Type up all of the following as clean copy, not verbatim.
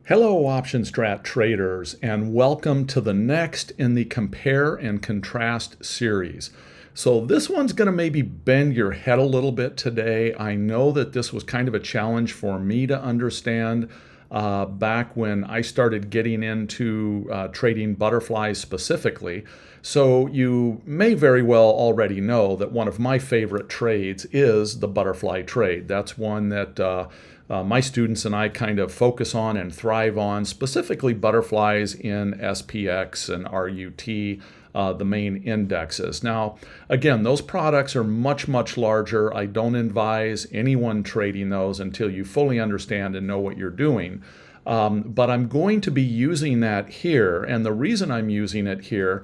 Hello, OptionStrat traders, and welcome to the next in the Compare and Contrast series. So this one's going to maybe bend your head a little bit today. I know that this was kind of a challenge for me to understand back when I started getting into trading butterflies specifically. So you may very well already know that one of my favorite trades is the butterfly trade. That's one that my students and I kind of focus on and thrive on, specifically butterflies in SPX and RUT, the main indexes. Now, again, those products are much, much larger. I don't advise anyone trading those until you fully understand and know what you're doing. But I'm going to be using that here, and the reason I'm using it here,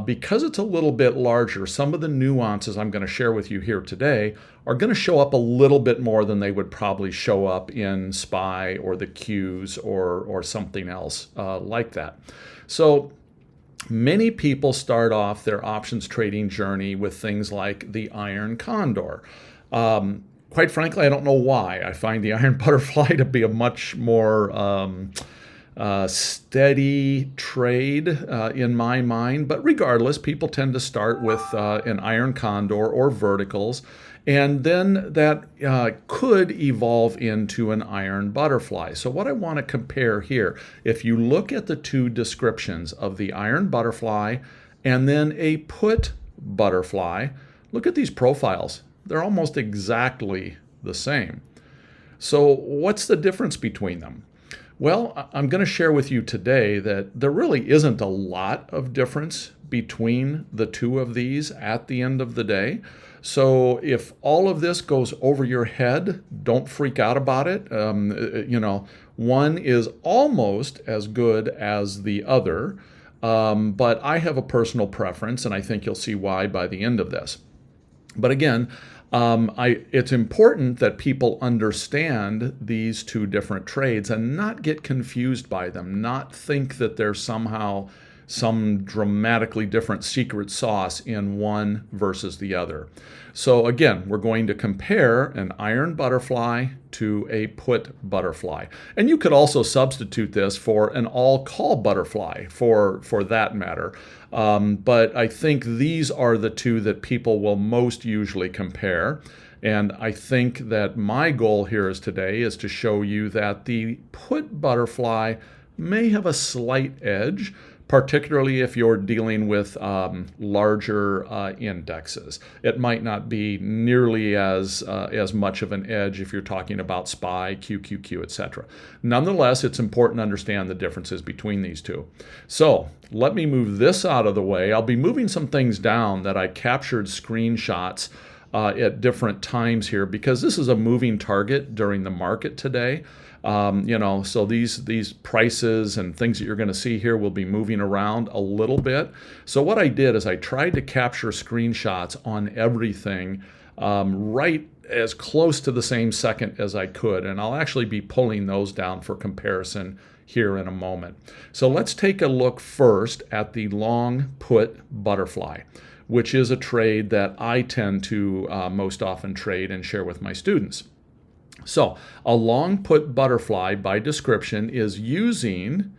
because it's a little bit larger, some of the nuances I'm going to share with you here today are going to show up a little bit more than they would probably show up in SPY or the Qs or something else like that. So many people start off their options trading journey with things like the iron condor. Quite frankly, I don't know why. I find the iron butterfly to be a much more steady trade in my mind. But regardless, people tend to start with an iron condor or verticals, and then that could evolve into an iron butterfly. So what I want to compare here, if you look at the two descriptions of the iron butterfly and then a put butterfly, look at these profiles. They're almost exactly the same. So what's the difference between them? Well, I'm going to share with you today that there really isn't a lot of difference between the two of these at the end of the day. So if all of this goes over your head, don't freak out about it. One is almost as good as the other, but I have a personal preference, and I think you'll see why by the end of this. But again, it's important that people understand these two different trades and not get confused by them, not think that there's somehow some dramatically different secret sauce in one versus the other. So again, we're going to compare an iron butterfly to a put butterfly. And you could also substitute this for an all-call butterfly for that matter. But I think these are the two that people will most usually compare. And I think that my goal here today is to show you that the put butterfly may have a slight edge, particularly if you're dealing with larger indexes. It might not be nearly as much of an edge if you're talking about SPY, QQQ, etc. Nonetheless, it's important to understand the differences between these two. So let me move this out of the way. I'll be moving some things down that I captured screenshots at different times here because this is a moving target during the market today. So these prices and things that you're going to see here will be moving around a little bit. So what I did is I tried to capture screenshots on everything right as close to the same second as I could. And I'll actually be pulling those down for comparison here in a moment. So let's take a look first at the long put butterfly, which is a trade that I tend to most often trade and share with my students. So a long put butterfly by description is using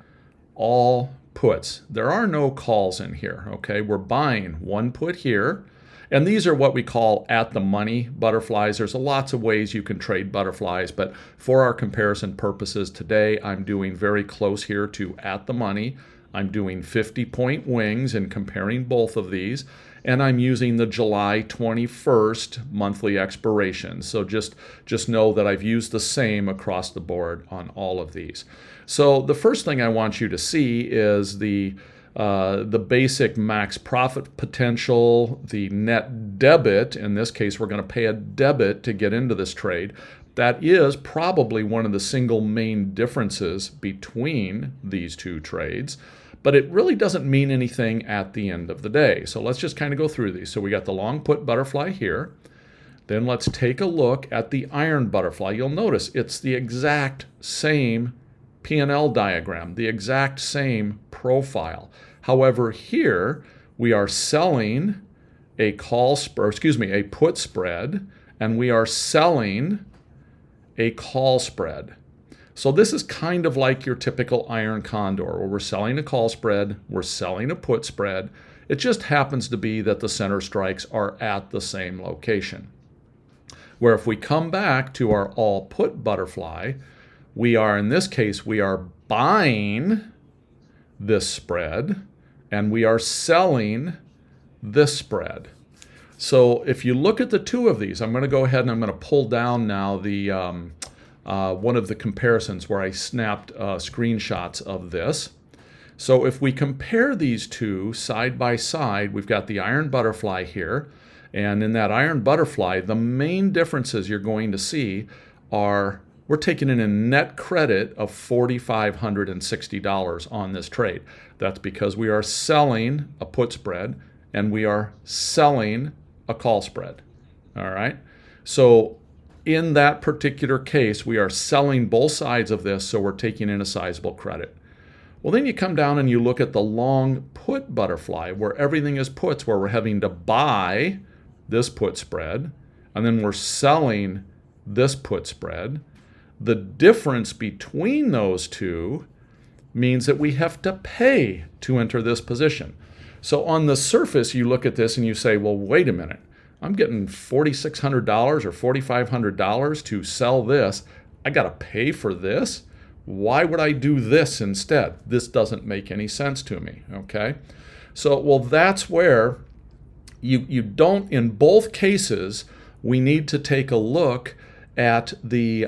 all puts. There are no calls in here, okay? We're buying one put here, and these are what we call at the money butterflies. There's lots of ways you can trade butterflies, but for our comparison purposes today, I'm doing very close here to at the money. I'm doing 50-point wings and comparing both of these, and I'm using the July 21st monthly expiration. So just know that I've used the same across the board on all of these. So the first thing I want you to see is the basic max profit potential, the net debit. In this case, we're going to pay a debit to get into this trade. That is probably one of the single main differences between these two trades, but it really doesn't mean anything at the end of the day. So let's just kind of go through these. So we got the long put butterfly here. Then let's take a look at the iron butterfly. You'll notice it's the exact same P&L diagram, the exact same profile. However, here we are selling a put spread, and we are selling a call spread. So this is kind of like your typical iron condor where we're selling a call spread, we're selling a put spread. It just happens to be that the center strikes are at the same location. Where if we come back to our all put butterfly, we are, in this case, we are buying this spread and we are selling this spread. So if you look at the two of these, I'm going to go ahead and I'm going to pull down now the one of the comparisons where I snapped screenshots of this. So if we compare these two side by side, we've got the iron butterfly here. And in that iron butterfly, the main differences you're going to see are we're taking in a net credit of $4,560 on this trade. That's because we are selling a put spread and we are selling a call spread. All right. So in that particular case, we are selling both sides of this, so we're taking in a sizable credit. Well, then you come down and you look at the long put butterfly where everything is puts, where we're having to buy this put spread, and then we're selling this put spread. The difference between those two means that we have to pay to enter this position. So on the surface, you look at this and you say, well, wait a minute. I'm getting $4,600 or $4,500 to sell this. I got to pay for this? Why would I do this instead? This doesn't make any sense to me, okay? So, well, that's where you don't, in both cases, we need to take a look at the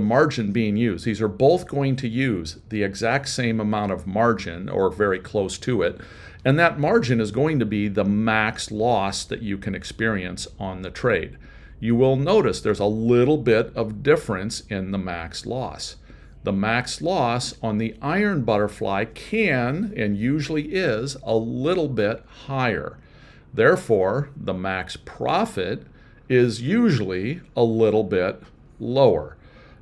margin being used. These are both going to use the exact same amount of margin or very close to it. And that margin is going to be the max loss that you can experience on the trade. You will notice there's a little bit of difference in the max loss. The max loss on the iron butterfly can and usually is a little bit higher. Therefore, the max profit is usually a little bit lower.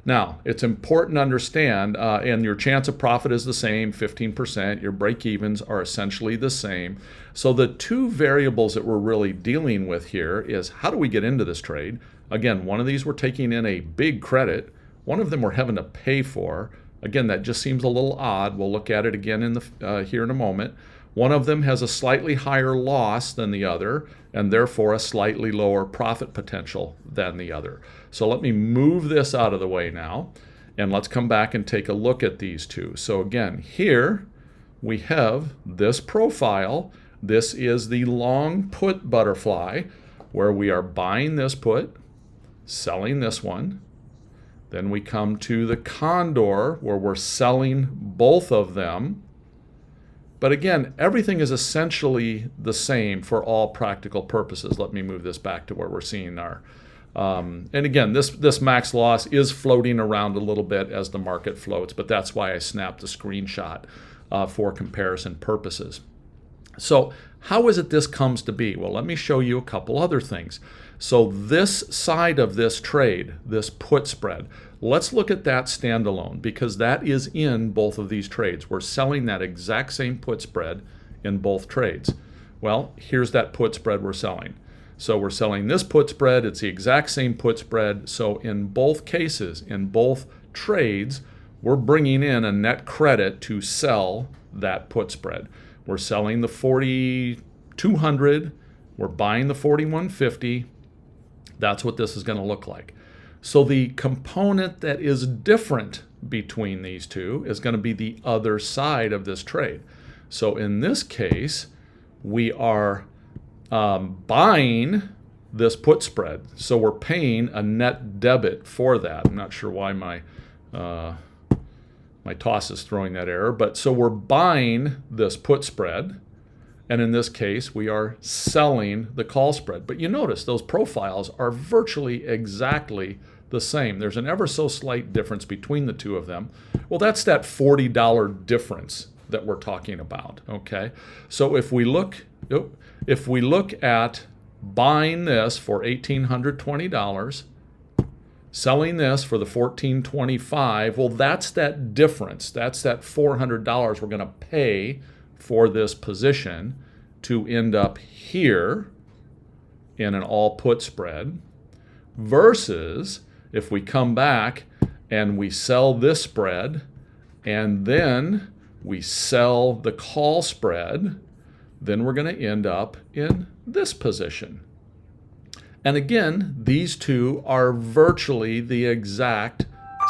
Now, it's important to understand, and your chance of profit is the same, 15%. Your break-evens are essentially the same. So the two variables that we're really dealing with here is how do we get into this trade? Again, one of these we're taking in a big credit. One of them we're having to pay for. Again, that just seems a little odd. We'll look at it again in here in a moment. One of them has a slightly higher loss than the other, and therefore a slightly lower profit potential than the other. So let me move this out of the way now, and let's come back and take a look at these two. So again, here we have this profile. This is the long put butterfly, where we are buying this put, selling this one. Then we come to the condor, where we're selling both of them. But again, everything is essentially the same for all practical purposes. Let me move this back to where we're seeing our, and again, this max loss is floating around a little bit as the market floats, but that's why I snapped a screenshot for comparison purposes. So how is it this comes to be? Well, let me show you a couple other things. So this side of this trade, this put spread, let's look at that standalone because that is in both of these trades. We're selling that exact same put spread in both trades. Well, here's that put spread we're selling. So we're selling this put spread. It's the exact same put spread. So in both cases, in both trades, we're bringing in a net credit to sell that put spread. We're selling the 4,200. We're buying the 4,150. That's what this is going to look like. So the component that is different between these two is going to be the other side of this trade. So in this case, we are buying this put spread. So we're paying a net debit for that. I'm not sure why my toss is throwing that error, but so we're buying this put spread. And in this case, we are selling the call spread. But you notice those profiles are virtually exactly the same. There's an ever so slight difference between the two of them. Well, that's that $40 difference that we're talking about, okay? So if we look at buying this for $1,820, selling this for the $1,425, well, that's that difference. That's that $400 we're going to pay for this position to end up here in an all put spread versus if we come back and we sell this spread, and then we sell the call spread, then we're going to end up in this position. And again, these two are virtually the exact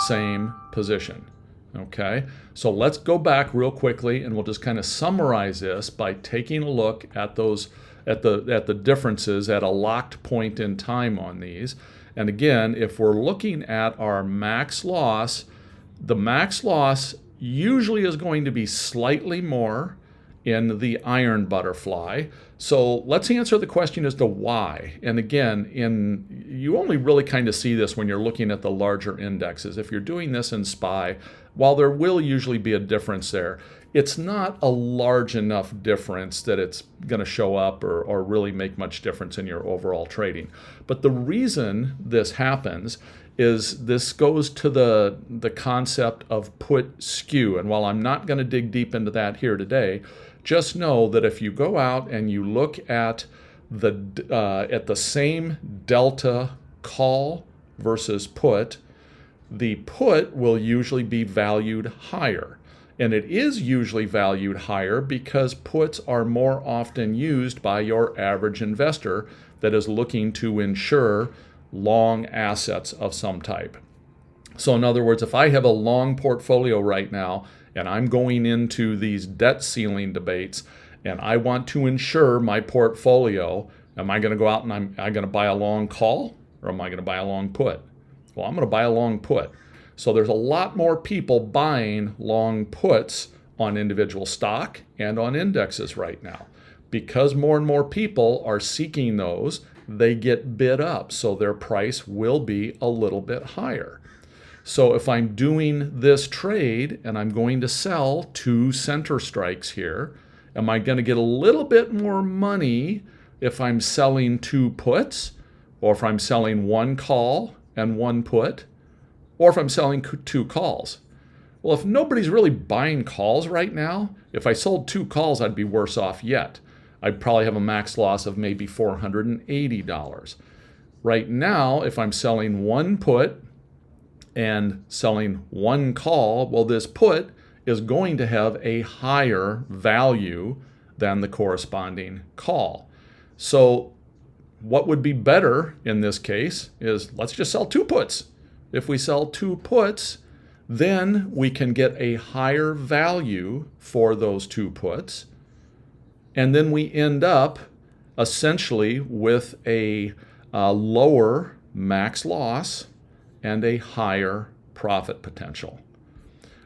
same position. Okay, so let's go back real quickly and we'll just kind of summarize this by taking a look at those at the differences at a locked point in time on these. And again, if we're looking at our max loss, the max loss usually is going to be slightly more in the iron butterfly. So let's answer the question as to why. And again, you only really kind of see this when you're looking at the larger indexes. If you're doing this in SPY, while there will usually be a difference there, it's not a large enough difference that it's going to show up or really make much difference in your overall trading. But the reason this happens is this goes to the concept of put skew. And while I'm not going to dig deep into that here today, just know that if you go out and you look at the same delta call versus put, the put will usually be valued higher. And it is usually valued higher because puts are more often used by your average investor that is looking to insure long assets of some type. So in other words, if I have a long portfolio right now and I'm going into these debt ceiling debates and I want to insure my portfolio, am I going to go out and I'm going to buy a long call or am I going to buy a long put? Well, I'm going to buy a long put. So there's a lot more people buying long puts on individual stock and on indexes right now. Because more and more people are seeking those, they get bid up, so their price will be a little bit higher. So if I'm doing this trade and I'm going to sell 2 center strikes here, am I going to get a little bit more money if I'm selling 2 puts, or if I'm selling 1 call and 1 put, or if I'm selling 2 calls? Well, if nobody's really buying calls right now, if I sold 2 calls, I'd be worse off yet. I'd probably have a max loss of maybe $480. Right now, if I'm selling 1 put and selling 1 call, well, this put is going to have a higher value than the corresponding call. So what would be better in this case is let's just sell 2 puts. If we sell 2 puts, then we can get a higher value for those 2 puts. And then we end up essentially with a lower max loss and a higher profit potential.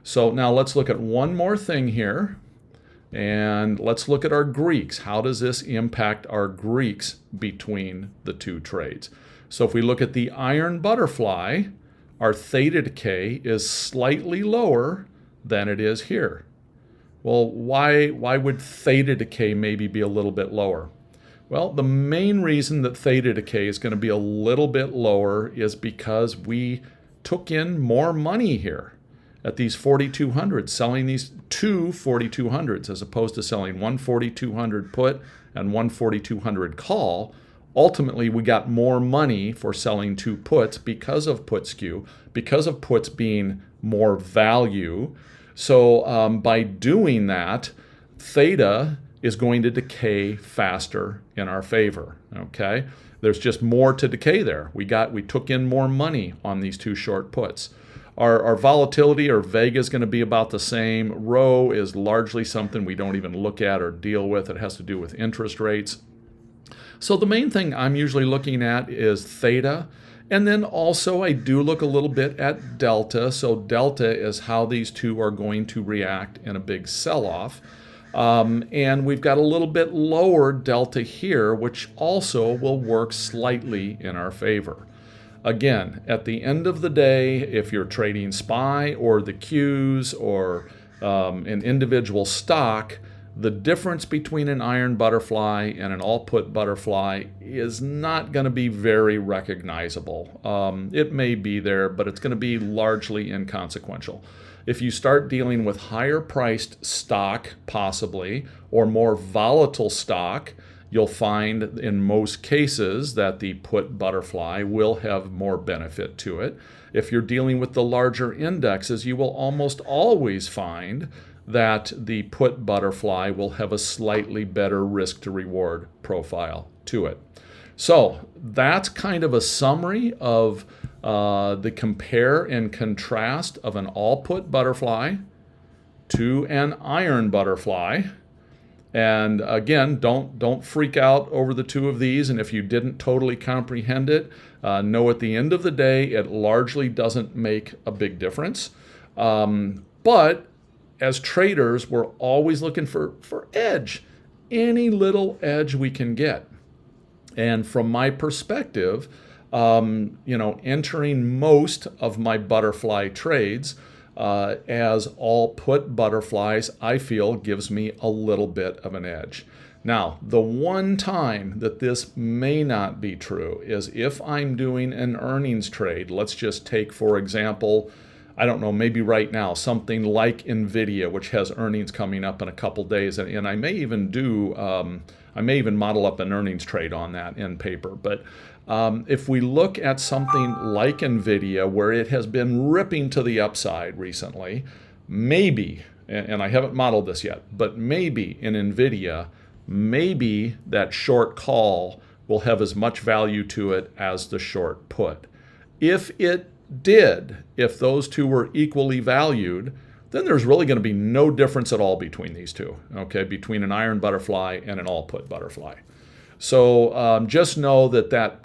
So now let's look at one more thing here. And let's look at our Greeks. How does this impact our Greeks between the 2 trades? So if we look at the iron butterfly, our theta decay is slightly lower than it is here. Well, why would theta decay maybe be a little bit lower? Well, the main reason that theta decay is going to be a little bit lower is because we took in more money here at these 4,200s, selling these 2 4,200s as opposed to selling 1 4,200 put and 1 4,200 call. Ultimately, we got more money for selling 2 puts because of put skew, because of puts being more value. So by doing that, theta is going to decay faster in our favor. Okay, there's just more to decay there. We took in more money on these 2 short puts. Our volatility or vega is going to be about the same. Rho is largely something we don't even look at or deal with. It has to do with interest rates. So the main thing I'm usually looking at is theta. And then also I do look a little bit at delta. So delta is how these 2 are going to react in a big sell-off. And we've got a little bit lower delta here, which also will work slightly in our favor. Again, at the end of the day, if you're trading SPY or the Qs or an individual stock, the difference between an iron butterfly and an all-put butterfly is not going to be very recognizable. It may be there, but it's going to be largely inconsequential. If you start dealing with higher priced stock, possibly, or more volatile stock, you'll find in most cases that the put butterfly will have more benefit to it. If you're dealing with the larger indexes, you will almost always find that the put butterfly will have a slightly better risk to reward profile to it. So that's kind of a summary of the compare and contrast of an all put butterfly to an iron butterfly. And again, don't freak out over the two of these. And if you didn't totally comprehend it, know at the end of the day, it largely doesn't make a big difference. But as traders, we're always looking for edge, any little edge we can get. And from my perspective, entering most of my butterfly trades as all put butterflies, I feel gives me a little bit of an edge. Now, the one time that this may not be true is if I'm doing an earnings trade. Let's just take, for example, I don't know, maybe right now, something like NVIDIA, which has earnings coming up in a couple days. And I may even model up an earnings trade on that in paper. But if we look at something like NVIDIA, where it has been ripping to the upside recently, maybe, and I haven't modeled this yet, but maybe in NVIDIA, maybe that short call will have as much value to it as the short put. If it did, if those two were equally valued, then there's really going to be no difference at all between these two, okay, between an iron butterfly and an all put butterfly. So just know that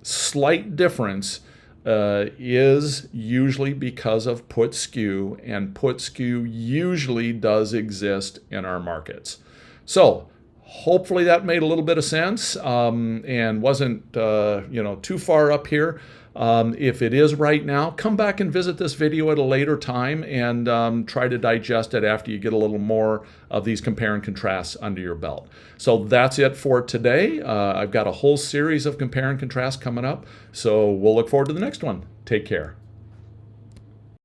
slight difference is usually because of put skew, and put skew usually does exist in our markets. So hopefully that made a little bit of sense and wasn't too far up here. If it is right now, come back and visit this video at a later time and try to digest it after you get a little more of these compare and contrasts under your belt. So that's it for today. I've got a whole series of compare and contrast coming up, so we'll look forward to the next one. Take care.